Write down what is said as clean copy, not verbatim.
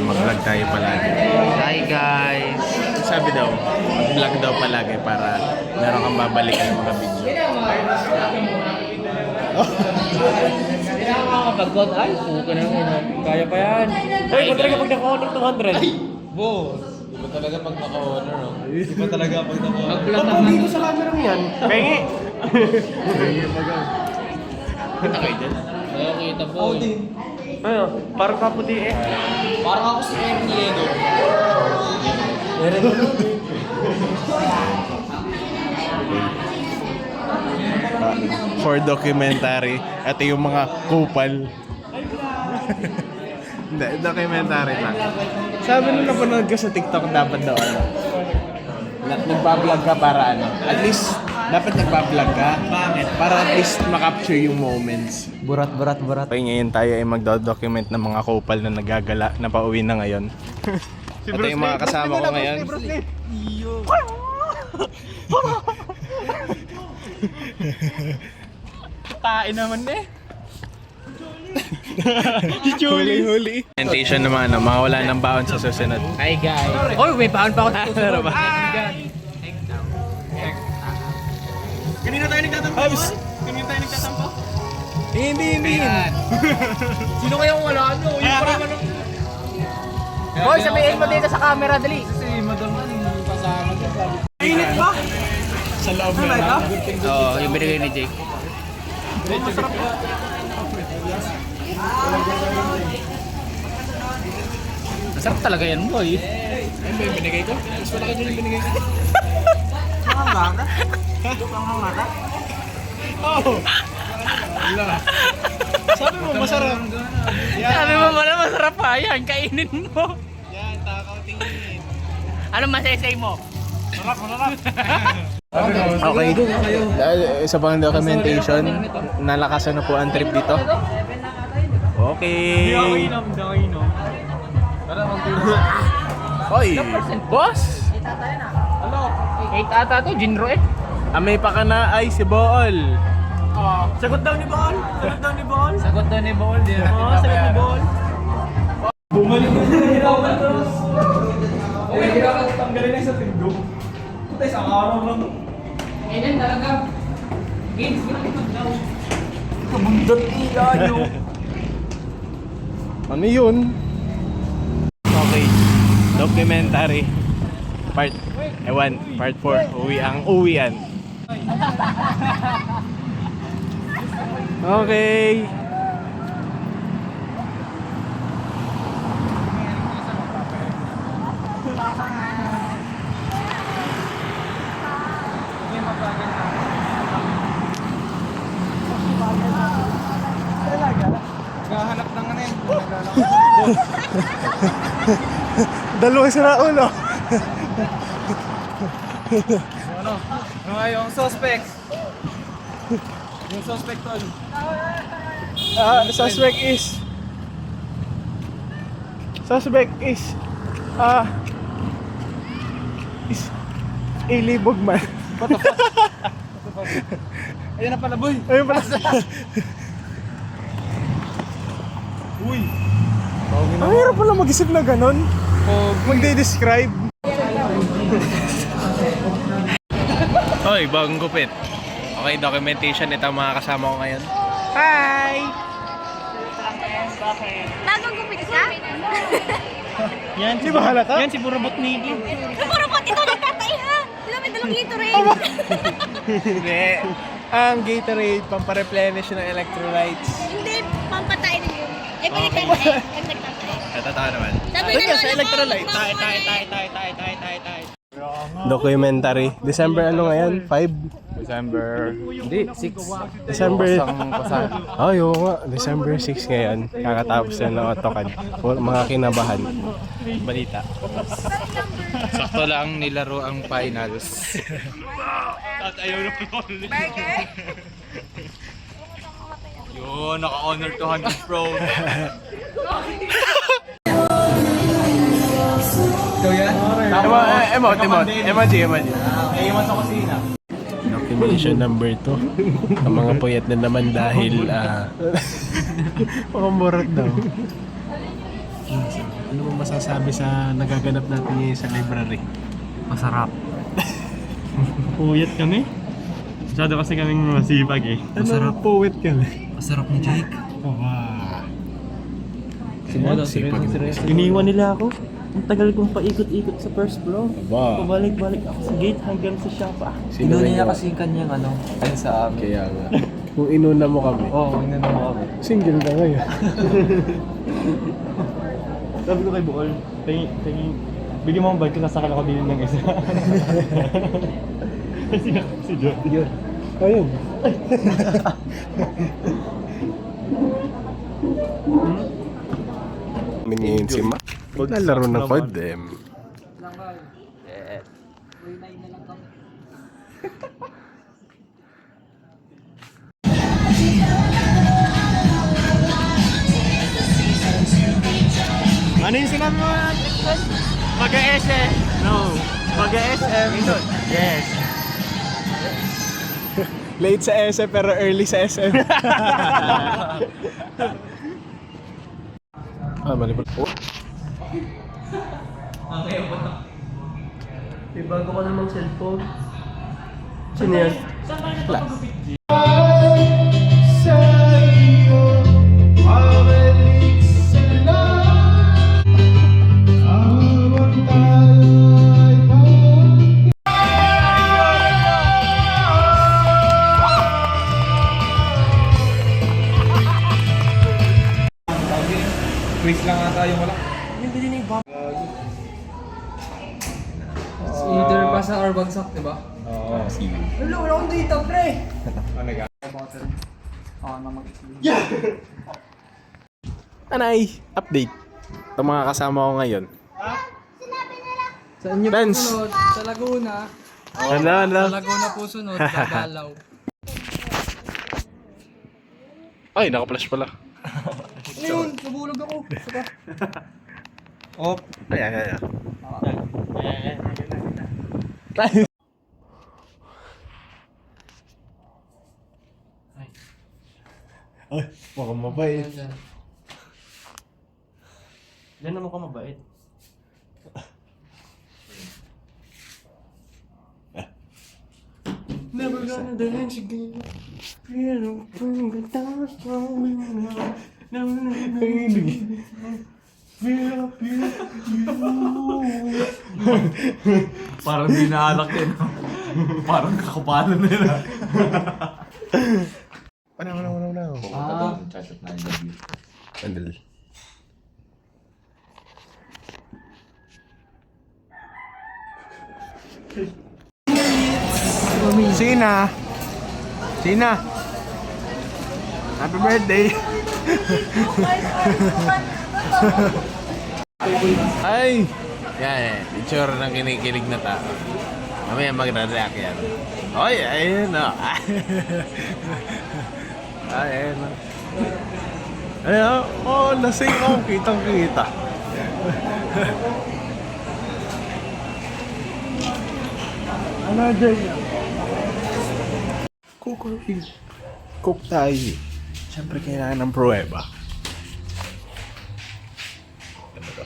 mag-vlog tayo palagi. Hi guys! Sabi daw, mag-vlog daw palagi para meron kang babalikan ng mga video. Pagod ay, suka na yun. Kaya pa yan. Uy, ba't talaga pag naka-on ng 200? Ay! Boss! Iba talaga pag naka-honor, no? Iba talaga pag naka-honor. Papogi ko sa camera mo yan. Pengi! Kita kayo dyan? Oo, kita po. Ako din. Ano? Parang kaputi eh. Parang ako si Ernie, no? For documentary, ito yung mga kupal. Hindi, documentary lang. Sabi nung napanood ko sa TikTok, dapat daw ano, nagbablog ka para ano, at least, dapat nagbablog ka. Bakit? Para at least makapture yung moments. Burat. Okay, ngayon tayo ay magdo-document ng mga kupal na nagagala, na pauwi na ngayon. Ito yung mga kasama ko ngayon. Tain naman eh. Huli. Orientation naman, ano, mawala ng baon sa susunod. Hi guys! Oy, may baon pa ako sa susunod. Kanina tayo nagtatampo? Kanina tayo nagtatampo? Hindi. Sino kayang wala ano? Yung parang ano? Boy, sabihin mo dito sa camera, dali. Si Madam kasama ko. Init ba? Sa loob na lang. Oo, yung binigay ni Jake. Masarap ba? Masarap talaga yan, boy. Ano ba yung binigay ko? Mas malaki din yung binigay ko. Oo. Wala. Sabi mo masarap. Sabi mo pala masarap pa yan, kainin mo. Yan, takaw tingin. Ano masesay mo? Masarap. Okay. Dahil isa pang documentation, nalakasan na po ang trip dito. Okay. Hoy, boss! 8 ata to, Jinro eh. Amay pa ka na ay si Bool. Sagot daw ni Bool, din. Oo, sagot ni Bool. Bumalik na Okay, tanggalin na sa tinggo. Puta, isang araw lang. Ganyan talaga. Games, ginagawa daw. Kabundot ilayo. Ano yun? Okay. Documentary. Part 1, part 4. Uwian. Okay. Gahanap ng ano yun. Dalawang sira ulo. Ano nga yung suspect? Yung suspect tol. Suspect is ilibog man. What the fuck? Ayun na pala boy. Ayun pala. Uy. Ang hirap pala mag-isip na ganon. Magde-describe. Hoy, bagong gupit. Okay, documentation. Ito ang mga kasama ko ngayon. Hi! Bagong gupit ka? Yan, di ba halata? Yan si Burabot Niki. Puro po, ito nagtatay ha! Di ba may dalawang lito rin? Hindi. Ang Gatorade, pampareplenish ng electrolytes. Hindi, pampatay din yun. Eh, pwede nagtatay. Ito tayo naman. Sabi Ito na sa lola ko, electrolyte. tay. Documentary. December ano ngayon? 5? December. Hindi, 6. December. Ay, oo nga. December 6 ngayon. Kakatapos na ng AutoCAD. Mga kinabahan. Balita. Sakto lang nilaro ang finals. At ayaw na ulit. Yun, naka-honor 200 Pro. Ito yan? Emoji. Iwan sa kusina. Documentation number 2. Ang mga puyat na naman dahil mukhang burot daw. Ano mo masasabi sa nagaganap natin ngayon sa library? Masarap. Puyat kami. Masyado kasi kaming masipag eh. Masarap poet kami. Masarap ni Jake. Wow. Sipag na. Iniwan nila ako. Ang tagal kong paikot-ikot sa first floor. Aba. Pabalik-balik ako sa gate hanggang sa shop ah. Inuna niya kasi yung kanyang ayun sa amin. Kaya nga. Kung inuna mo kami, Oo, inuna mo kami. single na ngayon. Sabi ko kay Bukol, bigyan mo ang bike ko, sasakal ako din ng isa. Kasi si John. Ayun. Minyin si Ma. Naglalaro ng Codem. Ano yung sinabi mo? Mag-SM? No. Mag-SM? Yes. Late sa SM pero early sa SM. Mali pala. Oh. May bago ka namang cellphone. Sino yan? Quiz lang ata yung wala. It's either basa or bagsak, di ba? Oo. Anay, update. Ito mga kasama ko ngayon. Sa inyo po Dance. sunod, sa Laguna. Ano? Sa Laguna po sunod, Davao. Ay, naka-flash pala. Ayun, nabulog ako. Saka. Oh. Ay. Ay, mukhang mabait. Yan naman ka mabait. Never gonna dance again. Pero kung ganda Parang di naalak din. Parang kakapalan na yun. Wala. Andal. Sina. Happy birthday. Ay! Yan. Picture ng kinikilig na tao. Mamaya magre-react yan. Oy, ayun o. Ayun o. Ayun o. Oh, lasing o. Kitang-kita. Ano dyan yan? Cook tayo. Siyempre kailangan ng pruweba. Ano to?